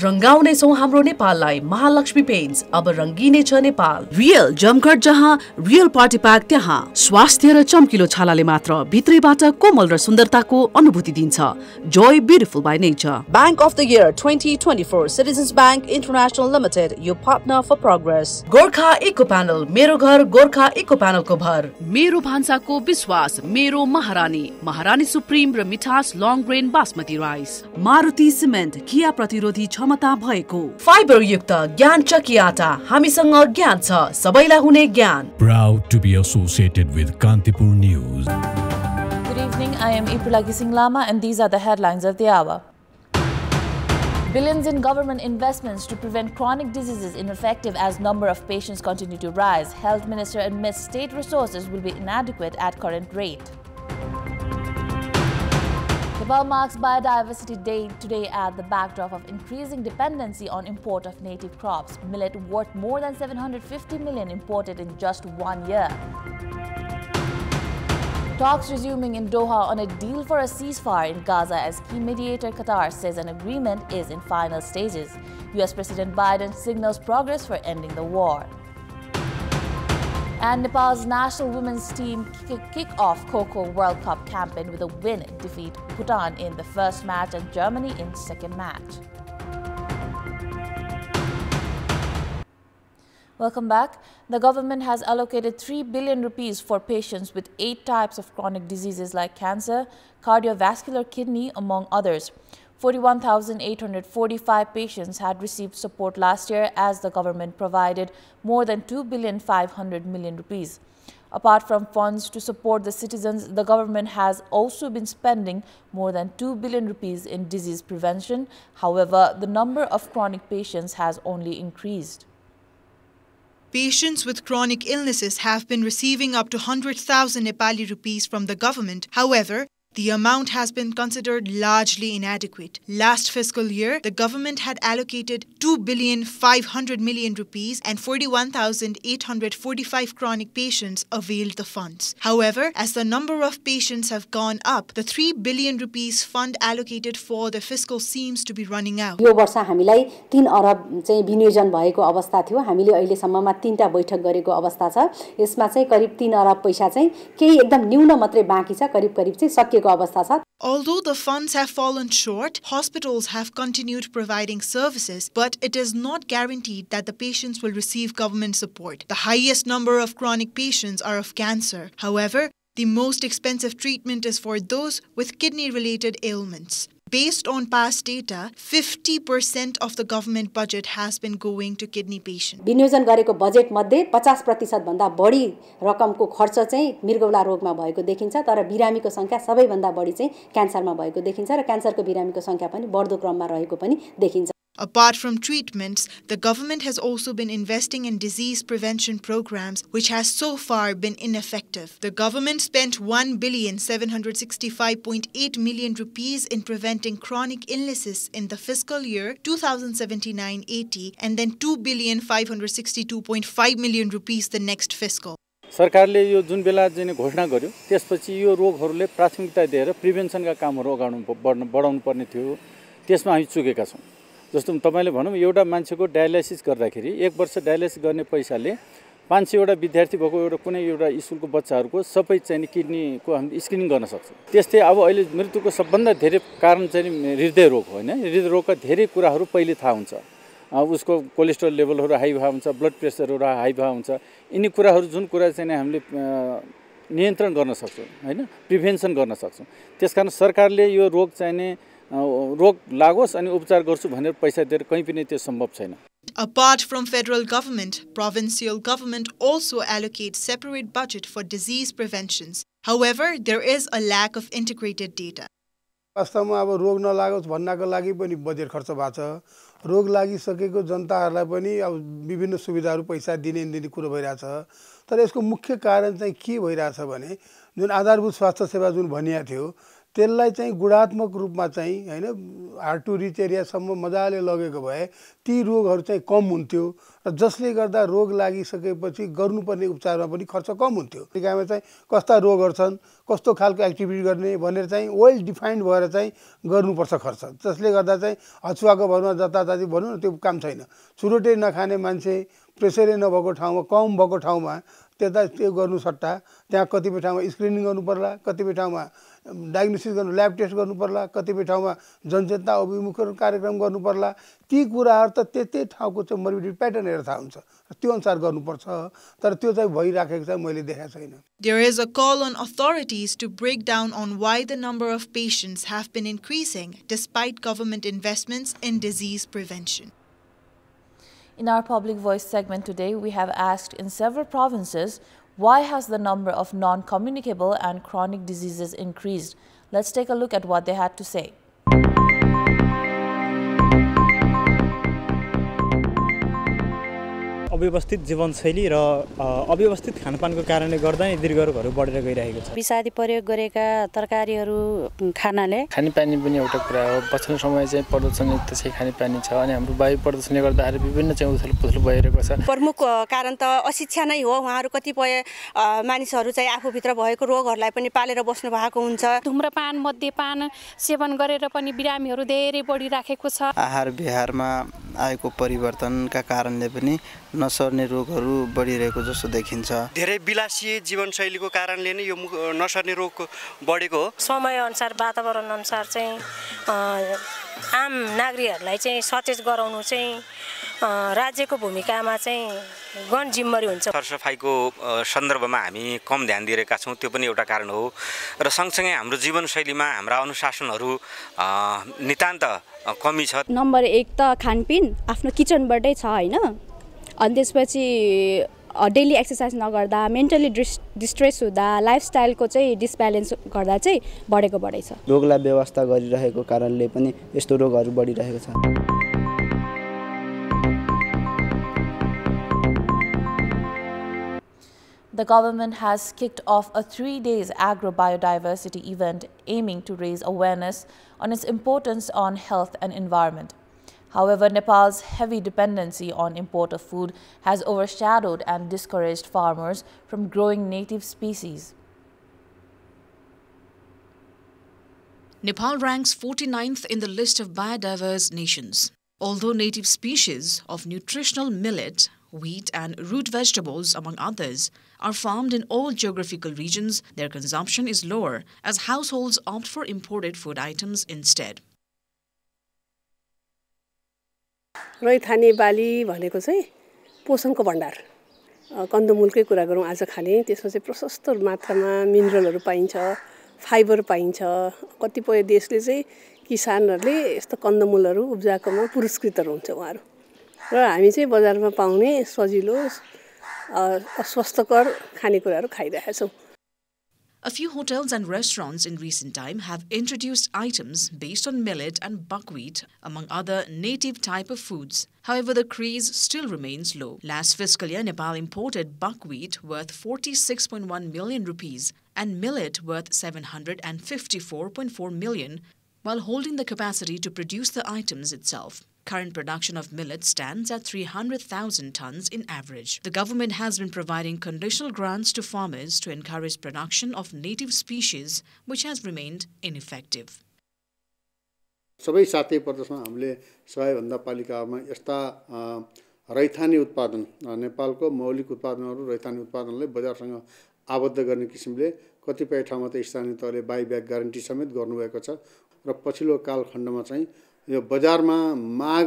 रंगाउने छौं हाम्रो नेपाललाई महालक्ष्मी पेन्ट्स अब रंगिने छ नेपाल। रियल जमघट जहाँ रियल पार्टी प्याक त्यहाँ स्वास्थ्य र चम्किलो छालाले मात्र भित्रैबाट कोमल र सुन्दरताको अनुभूति दिन्छ। Joy beautiful by nature. Bank of the year 2024 Citizens Bank International Limited, यो partner for progress. Gorkha eco panel, मेरो घर गोर्खा इको प्यानलको भर। मेरो भान्साको विश्वास, मेरो महारानी, महारानी सुप्रिम र मिठास long grain basmati rice. Maruti cement, किया प्रतिरोधी क्षमता भएको फाइबर युक्त ज्ञान चक्की आटा, हामीसँग ज्ञान छ, सबैलाई हुने ज्ञान। Proud to be associated with Kantipur News. Good evening, I am Ipulagi Singh Lama and these are the headlines of the hour. Billions in government investments to prevent chronic diseases ineffective as number of patients continue to rise. Health Minister admits state resources will be inadequate at current rate. Nepal marks Biodiversity Day today at the backdrop of increasing dependency on import of native crops. Millet worth more than 750 million imported in just 1 year. Talks resuming in Doha on a deal for a ceasefire in Gaza as key mediator Qatar says an agreement is in final stages. US President Biden signals progress for ending the war. And Nepal's national women's team kick off Koko World Cup campaign with a win, defeat Bhutan in the first match and Germany in second match. Welcome back. The government has allocated 3 billion rupees for patients with 8 types of chronic diseases like cancer, cardiovascular, kidney, among others. 41,845 patients had received support last year as the government provided more than 2,500 million rupees. Apart from funds to support the citizens, the government has also been spending more than 2 billion rupees in disease prevention. However, the number of chronic patients has only increased. Patients with chronic illnesses have been receiving up to 100,000 Nepali rupees from the government. However, the amount has been considered largely inadequate. Last fiscal year, the government had allocated 2,500 million rupees and 41,845 chronic patients availed the funds. However, as the number of patients have gone up, the 3 billion rupees fund allocated for the fiscal seems to be running out. यो वर्ष हामीलाई 3 अरब चाहिँ विनियोजन भएको अवस्था थियो। हामीले अहिले सम्ममा 3टा बैठक गरेको अवस्था छ। यसमा चाहिँ करिब 3 अरब पैसा चाहिँ केही एकदम न्यून मात्रै बाँकी छ, करिब चाहिँ सकिएको अवस्था छ। Although the funds have fallen short, hospitals have continued providing services, but it is not guaranteed that the patients will receive government support. The highest number of chronic patients are of cancer. However, the most expensive treatment is for those with kidney-related ailments. Based on past data, 50% of the government budget has been going to kidney patients. विनियोजन गरेको budget मध्ये 50% भन्दा बढी रकमको खर्च चाहिँ मृगौला रोगमा भएको देखिन्छ, तर बिरामीको संख्या सबैभन्दा बढी चाहिँ क्यान्सरमा भएको देखिन्छ र क्यान्सरको बिरामीको संख्या पनि बढ्दो क्रममा रहेको पनि देखिन्छ। Apart from treatments, the government has also been investing in disease prevention programs, which has so far been ineffective. The government spent 1,765.8 million rupees in preventing chronic illnesses in the fiscal year 2079-80 and then 2,562.5 million rupees the next fiscal. सरकारले यो जुन बेला चाहिँ घोषणा गर्यो त्यसपछि यो रोगहरूले प्राथमिकता दिएर प्रिभेन्सनका कामहरू अगाडि बढाउनु पर्ने थियो। त्यसमा हामी चुकेका छौं। जस्तो तपाईले भनौं एउटा मान्छेको डायलाइसिस गर्दाखेरि 1 वर्ष डायलाइसिस गर्ने पैसाले 500 वटा विद्यार्थी भएको एउटा कुनै एउटा स्कुलको बच्चाहरुको सबै चाहिँ किडनीको हामी स्क्रिनिङ गर्न सक्छौं। त्यस्तै अब अहिले मृत्युको सबभन्दा धेरै कारण चाहिँ हृदय रोग हो हैन। हृदय रोगका धेरै कुराहरु पहिले थाहा हुन्छ। उसको कोलेस्ट्रोल लेभलहरु हाई भए हुन्छ, ब्लड प्रेसरहरु हाई भए हुन्छ। यिनी कुराहरु जुन कुरा चाहिँ हामीले नियन्त्रण गर्न सक्छौं हैन, प्रिभेन्सन गर्न सक्छौं। त्यसकारण सरकारले यो रोग चाहिँ रोग लागोस् अनि उपचार गर्छु भनेर पैसा दिएर कहीं पनि त्यो सम्भव छैन। Apart from federal government, provincial government also allocates separate budget for disease preventions. However, there is a lack of integrated data. वास्तवमा अब रोग नलागोस् भन्नको लागि पनि बजेट खर्च भएको छ। रोग लागिसकेको जनताहरुलाई पनि अब विभिन्न सुविधाहरु पैसा दिने कुरा भइराछ। तर यसको मुख्य कारण चाहिँ के भइराछ भने जुन आधारभूत स्वास्थ्य सेवा जुन भनिया थियो त्यसलाई चाहिँ गुणात्मक रूपमा चाहिँ हैन हार्ड टु रिच एरियासम्म मजाले लगेको भए ती रोगहरू चाहिँ कम हुन्थ्यो र जसले गर्दा रोग लागिसकेपछि गर्नुपर्ने उपचारमा पनि खर्च कम हुन्थ्यो। अमेरिकामा चाहिँ कस्ता रोगहरू छन्, कस्तो खालको एक्टिभिटी गर्ने भनेर चाहिँ वेल डिफाइन्ड भएर चाहिँ गर्नुपर्छ खर्च। जसले गर्दा चाहिँ हचुवाको भरमा जताततै भनौँ न त्यो काम छैन। चुरोटे नखाने मान्छे, प्रेसरै नभएको ठाउँमा, कम भएको ठाउँमा त्यता त्यो गर्नु सट्टा त्यहाँ कतिपय ठाउँमा स्क्रिनिङ गर्नु पर्ला, कतिपय ठाउँमा डायग्नोसिस गर्नु ल्याब टेस्ट गर्नु पर्ला, कतिपय ठाउँमा जनचेतना अभिमुखीकरण कार्यक्रम गर्नु पर्ला। ती कुराहरू त त्यतै ठाउँको चाहिँ मोर्बिडिटी प्याटर्न हेरेर थाहा हुन्छ, त्यो अनुसार गर्नुपर्छ। तर त्यो चाहिँ भइराखेको चाहिँ मैले देखेको छैन। There is a call on authorities to break down on why the number of patients have been increasing despite government investments in disease prevention. In our Public Voice segment today, we have asked in several provinces, why has the number of non-communicable and chronic diseases increased? Let's take a look at what they had to say. अव्यवस्थित जीवनशैली र अव्यवस्थित खानपानको कारणले गर्दा नै दीर्घ रोगहरू बढेर गइरहेको छ। विषादी प्रयोग गरेका तरकारीहरू खानाले खानेपानी पनि एउटा कुरा हो। पछिल्लो समय चाहिँ प्रदूषणयुक्त चाहिँ खानेपानी छ अनि हाम्रो वायु प्रदूषणले गर्दाखेरि विभिन्न चाहिँ उथलपुथल भइरहेको छ। प्रमुख कारण त अशिक्षा नै हो। उहाँहरू कतिपय मानिसहरू चाहिँ आफूभित्र भएको रोगहरूलाई पनि पालेर बस्नु भएको हुन्छ। धुम्रपान, मद्यपान सेवन गरेर पनि बिरामीहरू धेरै बढिराखेको छ। आहार विहारमा आएको परिवर्तनका कारणले पनि नसर्ने रोगहरू बढिरहेको जस्तो देखिन्छ। धेरै विलासीय जीवनशैलीको कारणले नै यो नसर्ने रोग बढेको हो। समय अनुसार वातावरण अनुसार चाहिँ आम नागरिकहरूलाई चाहिँ सचेत गराउनु चाहिँ राज्यको भूमिकामा चाहिँ गण जिम्मेवारी हुन्छ। सरसफाइको सन्दर्भमा हामी कम ध्यान दिइरहेका छौँ, त्यो पनि एउटा कारण हो। र सँगसँगै हाम्रो जीवनशैलीमा हाम्रा अनुशासनहरू नितान्त कमी छ। नम्बर 1 त खानपिन आफ्नो किचनबाटै छ हैन। अनि त्यसपछि डेली एक्सर्साइज नगर्दा, मेन्टली डिस्ट्रेस हुँदा, लाइफस्टाइलको चाहिँ डिसब्यालेन्स गर्दा चाहिँ बढेको बढेछ। रोगलाई व्यवस्था गरिरहेको कारणले पनि यस्तो रोगहरू बढिरहेको छ। The government has kicked off a 3-day agro-biodiversity event aiming to raise awareness on its importance on health and environment. However, Nepal's heavy dependency on import of food has overshadowed and discouraged farmers from growing native species. Nepal ranks 49th in the list of biodiverse nations. Although native species of nutritional millet, wheat and root vegetables, among others, are farmed in all geographical regions, their consumption is lower as households opt for imported food items instead. Raithane बाली भनेको चाहिँ पोषणको भण्डार। कन्दमूलकै कुरा गरौँ आज खाने, त्यसमा चाहिँ प्रशस्त मात्रामा मिनरलहरू पाइन्छ, फाइबर पाइन्छ। कतिपय देशले चाहिँ किसानहरूले यस्तो कन्दमूलहरू उब्जाएकोमा पुरस्कृतहरू हुन्छ उहाँहरू। र हामी चाहिँ बजारमा पाउने सजिलो अस्वस्थकर खानेकुराहरू खाइरहेका छौँ। A few hotels and restaurants in recent time have introduced items based on millet and buckwheat, among other native type of foods. However, the craze still remains low. Last fiscal year, Nepal imported buckwheat worth 46.1 million rupees and millet worth 754.4 million, while holding the capacity to produce the items itself. Current production of millet stands at 300,000 tons in average. The government has been providing conditional grants to farmers to encourage production of native species, which has remained ineffective. सबै 7 प्रदेशमा हामीले 100 भन्दा पालिकामा यस्ता रैथाने उत्पादन नेपालको मौलिक उत्पादनहरू रैथाने उत्पादनलाई बजारसँग आबद्ध गर्ने किसिमले कतिपय ठाउँमा त स्थानीय तहले बाइब्याक ग्यारेन्टी समेत गर्नुभएको छ र पछिल्लो कालखण्डमा चाहिँ यो बजारमा माग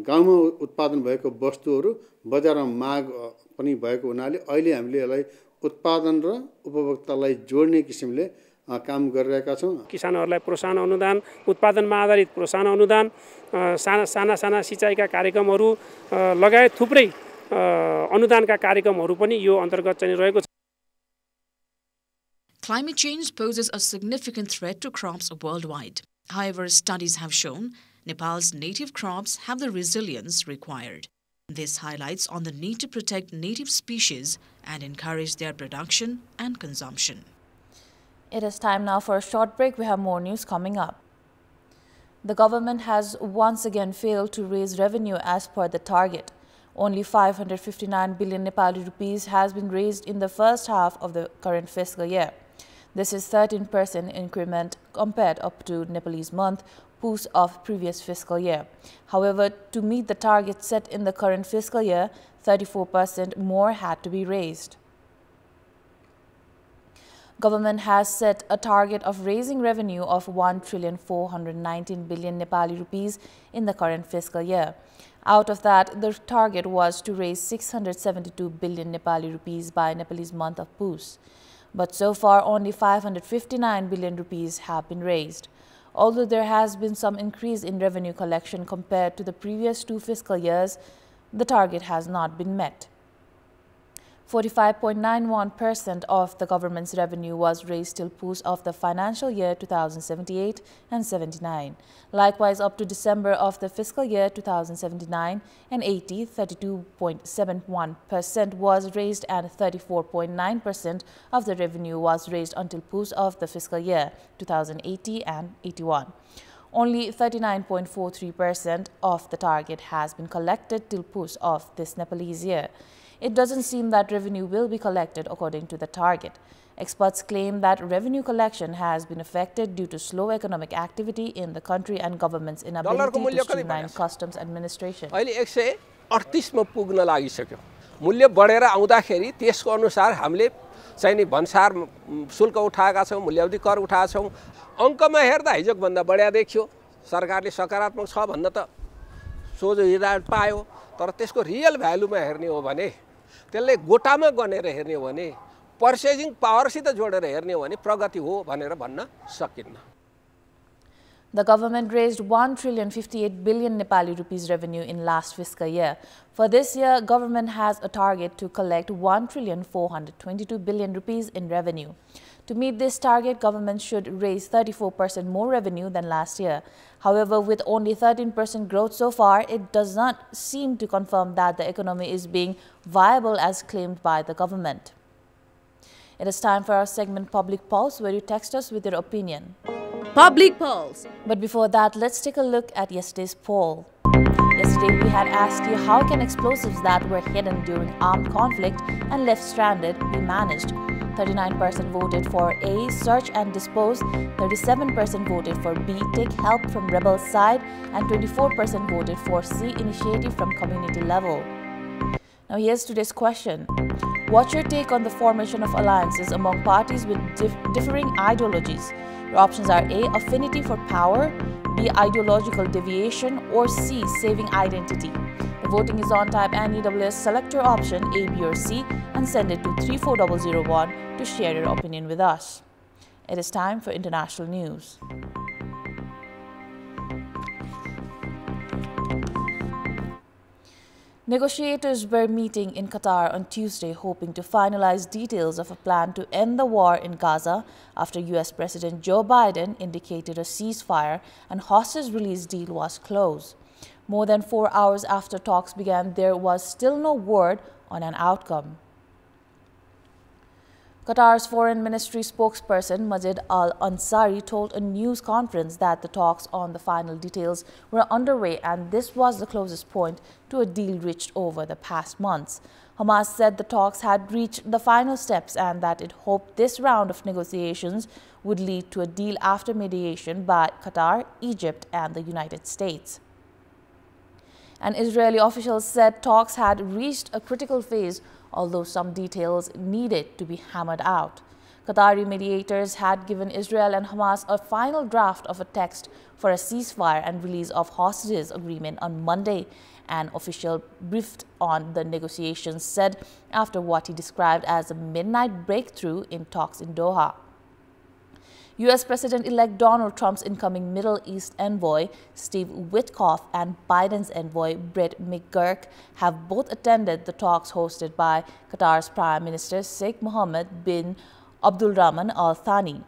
गाउँमा उत्पादन भएको वस्तुहरू बजारमा माग पनि भएको हुनाले अहिले हामीले यसलाई उत्पादन र उपभोक्तालाई जोड्ने किसिमले काम गरिरहेका छौं। किसानहरूलाई प्रोत्साहन अनुदान, उत्पादनमा आधारित प्रोत्साहन अनुदान, साना सिँचाइका कार्यक्रमहरू लगायत थुप्रै अनुदानका कार्यक्रमहरू पनि यो अन्तर्गत चाहिँ रहेको छ। Climate change poses a significant threat to crops worldwide. However, studies have shown Nepal's native crops have the resilience required. This highlights on the need to protect native species and encourage their production and consumption. It is time now for a short break. We have more news coming up. The government has once again failed to raise revenue as per the target. Only 559 billion Nepali rupees has been raised in the first half of the current fiscal year. This is 13% increment compared up to Nepalese month Push of previous fiscal year. However, to meet the target set in the current fiscal year, 34% more had to be raised. Government has set a target of raising revenue of 1,419 billion Nepali rupees in the current fiscal year. Out of that, the target was to raise 672 billion Nepali rupees by Nepalese month of Push. But so far, only 559 billion rupees have been raised. Although there has been some increase in revenue collection compared to the previous 2 fiscal years, the target has not been met. 45.91% of the government's revenue was raised till Push of the financial year 2078 and 79. Likewise, up to December of the fiscal year 2079 and 80, 32.71% was raised and 34.9% of the revenue was raised until Push of the fiscal year 2080 and 81. Only 39.43% of the target has been collected till Push of this Nepalese year. It doesn't seem that revenue will be collected according to the target. Experts claim that revenue collection has been affected due to slow economic activity in the country and government's inability to streamline customs administration. अहिले 138 मा पुग्न लागिसक्यो. मूल्य बढेर आउँदाखेरि त्यसको अनुसार हामीले चाहिँ नि भन्सार शुल्क उठाएका छौं, मूल्यावधि कर उठाएका छौं. अंकमा हेर्दा हिजोको भन्दा बढ्या देखियो. सरकारले सकारात्मक छ भन्न त सोझो हिसाब पायो, तर त्यसको रियल भ्यालुमा हेर्ने हो भने त्यसले गोटामा गनेर हेर्ने हो भने पर्चेजिङ पावरसित जोडेर हेर्ने हो भने प्रगति हो भनेर भन्न सकिन्न. The government raised 1,058 billion Nepali rupees revenue in last fiscal year. For this year, government has a target to collect 1,422 billion rupees in revenue. To meet this target, government should raise 34% more revenue than last year. However, with only 13% growth so far, it does not seem to confirm that the economy is being viable as claimed by the government. It is time for our segment Public Pulse, where you text us with your opinion. Public Pulse. But before that, let's take a look at yesterday's poll. Yesterday, we had asked you how can explosives that were hidden during armed conflict and left stranded be managed. 39% voted for A, search and dispose, 37% voted for B, take help from rebels' side, and 24% voted for C, initiative from community level. Now here's today's question. What's your take on the formation of alliances among parties with differing ideologies? Your options are A, affinity for power, B, ideological deviation, or C, saving identity. The voting is on. Type NEWS, select your option A, B, or C, and send it to 34001 to share your opinion with us. It is time for international news. Negotiators were meeting in Qatar on Tuesday, hoping to finalize details of a plan to end the war in Gaza after U.S. President Joe Biden indicated a ceasefire and hostage release deal was close. More than 4 hours after talks began, there was still no word on an outcome. Qatar's Foreign Ministry spokesperson Majid Al-Ansari told a news conference that the talks on the final details were underway and this was the closest point to a deal reached over the past months. Hamas said the talks had reached the final steps and that it hoped this round of negotiations would lead to a deal after mediation by Qatar, Egypt, and the United States. An Israeli official said talks had reached a critical phase, although some details needed to be hammered out. Qatari mediators had given Israel and Hamas a final draft of a text for a ceasefire and release of hostages agreement on Monday. An official briefed on the negotiations said after what he described as a midnight breakthrough in talks in Doha. U.S. President-elect Donald Trump's incoming Middle East envoy, Steve Witkoff, and Biden's envoy, Brett McGurk, have both attended the talks hosted by Qatar's Prime Minister Sheikh Mohammed bin Abdulrahman Al Thani.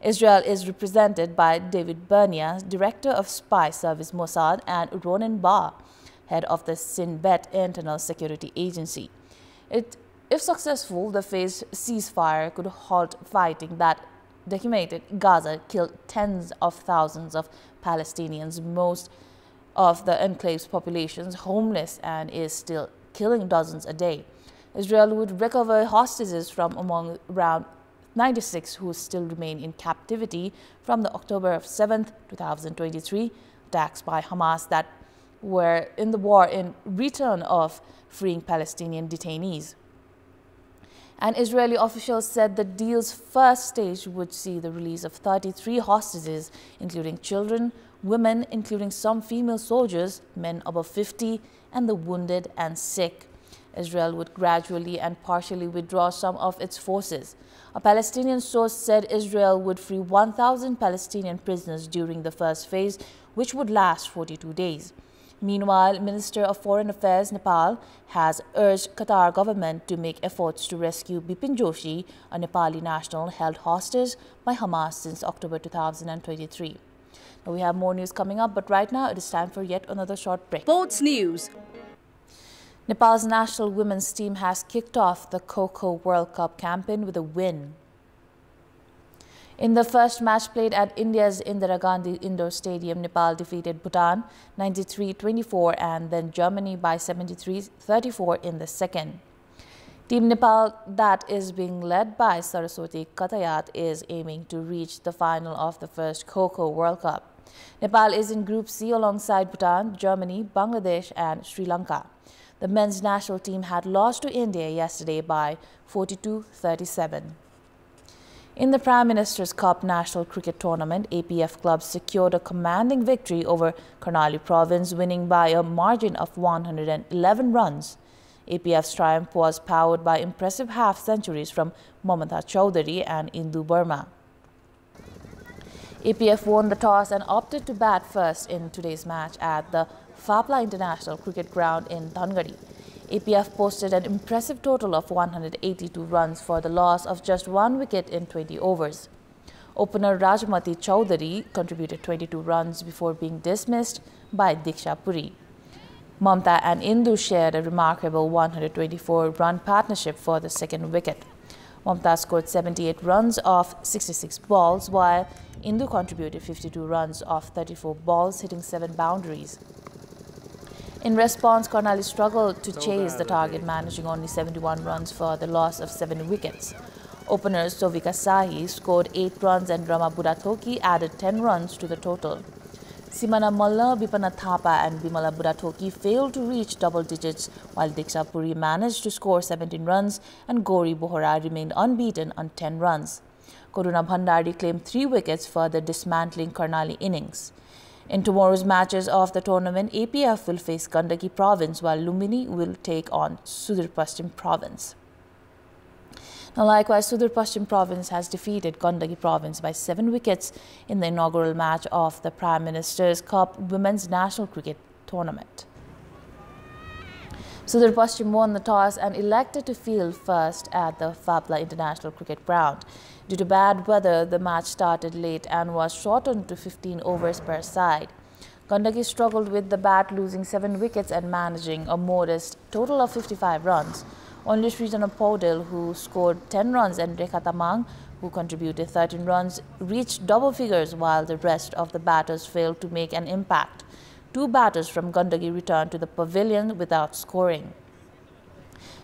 Israel is represented by David Bernia, Director of Spy Service Mossad, and Ronen Bar, head of the Shin Bet Internal Security Agency. If successful, the phased ceasefire could halt fighting that Gaza killed tens of thousands of Palestinians, most of the enclave's populations homeless, and is still killing dozens a day. Israel would recover hostages from among around 96 who still remain in captivity from the October 7th, 2023 attacks by Hamas that were in the war in return of freeing Palestinian detainees. And Israeli officials said the deal's first stage would see the release of 33 hostages, including children, women, including some female soldiers, men above 50, and the wounded and sick. Israel would gradually and partially withdraw some of its forces. A Palestinian source said Israel would free 1,000 Palestinian prisoners during the first phase, which would last 42 days. Meanwhile, Minister of Foreign Affairs Nepal has urged Qatar government to make efforts to rescue Bipin Joshi, a Nepali national held hostage by Hamas since October 2023. Now we have more news coming up, but right now it is time for yet another short break. Sports news. Nepal's national women's team has kicked off the Koko World Cup campaign with a win. In the first match played at India's Indira Gandhi Indoor Stadium, Nepal defeated Bhutan 93-24 and then Germany by 73-34 in the second. Team Nepal, that is being led by Saraswati Katayat, is aiming to reach the final of the first Koko World Cup. Nepal is in Group C alongside Bhutan, Germany, Bangladesh and Sri Lanka. The men's national team had lost to India yesterday by 42-37. In the Prime Minister's Cup National Cricket Tournament, APF clubs secured a commanding victory over Karnali Province, winning by a margin of 111 runs. APF's triumph was powered by impressive half-centuries from Mamata Chowdhury and Indu Burma. APF won the toss and opted to bat first in today's match at the Fapla International Cricket Ground in Dhangari. APF posted an impressive total of 182 runs for the loss of just 1 wicket in 20 overs. Opener Rajmati Chowdhury contributed 22 runs before being dismissed by Diksha Puri. Mamta and Indu shared a remarkable 124-run partnership for the second wicket. Mamta scored 78 runs off 66 balls, while Indu contributed 52 runs off 34 balls, hitting 7 boundaries. In response, Karnali struggled to chase the target, managing only 71 runs for the loss of 7 wickets. Openers Sovika Sahi scored 8 runs and Rama Burathoki added 10 runs to the total. Simana Malla, Bipana Thapa and Bimala Burathoki failed to reach double digits, while Diksha Puri managed to score 17 runs and Gauri Bohra remained unbeaten on 10 runs. Karuna Bhandari claimed 3 wickets for the dismantling Karnali innings. In tomorrow's matches of the tournament, APF will face Gandaki Province, while Lumbini will take on Sudur Paschim Province. Now, likewise, Sudur Paschim Province has defeated Gandaki Province by 7 wickets in the inaugural match of the Prime Minister's Cup Women's National Cricket Tournament. Sudur Paschim won the toss and elected to field first at the Fapla International Cricket Ground. Due to bad weather, the match started late and was shortened to 15 overs per side. Gandaki struggled with the bat, losing 7 wickets and managing a modest total of 55 runs. Only Srijana Paudel, who scored 10 runs, and Rekha Tamang, who contributed 13 runs, reached double figures, while the rest of the batters failed to make an impact. 2 batters from Gandaki returned to the pavilion without scoring.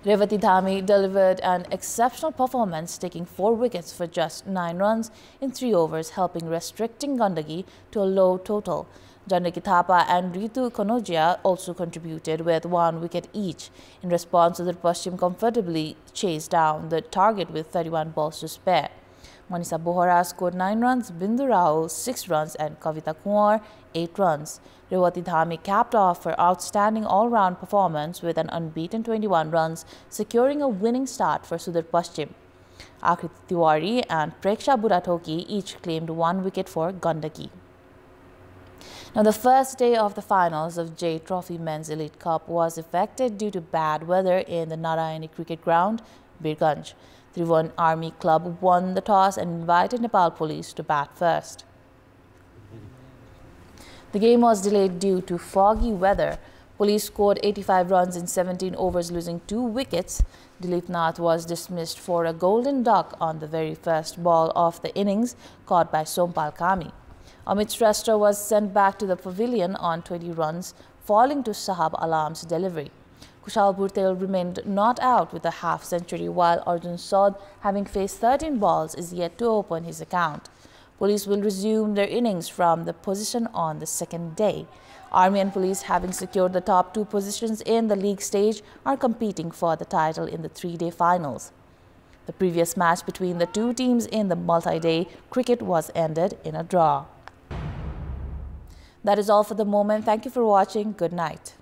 Revati Dhami delivered an exceptional performance, taking 4 wickets for just 9 runs in 3 overs, helping restricting Gandaki to a low total. Janaki Thapa and Ritu Kanojia also contributed with 1 wicket each. In response, Sudur Paschim comfortably chased down the target with 31 balls to spare. Manisa Bohra scored 9 runs, Bindu Rao 6 runs and Kavita Kumar 8 runs. Revati Dhami capped off her outstanding all-round performance with an unbeaten 21 runs, securing a winning start for Sudur Paschim. Akriti Tiwari and Preksha Burathoki each claimed 1 wicket for Gandaki. Now, the first day of the finals of J Trophy Men's Elite Cup was affected due to bad weather in the Narayani Cricket Ground, Birganj. Trivandrum Army Club won the toss and invited Nepal Police to bat first. The game was delayed due to foggy weather. Police scored 85 runs in 17 overs, losing 2 wickets. Dilip Nath was dismissed for a golden duck on the very first ball of the innings, caught by Sompal Kami. Amit Shrestha was sent back to the pavilion on 20 runs, falling to Sahab Alam's delivery. Kushal Bhurtel remained not out with a half-century, while Arjun Saud, having faced 13 balls, is yet to open his account. Police will resume their innings from the position on the second day. Army and Police, having secured the top 2 positions in the league stage, are competing for the title in the 3-day finals. The previous match between the 2 teams in the multi-day cricket was ended in a draw. That is all for the moment. Thank you for watching. Good night.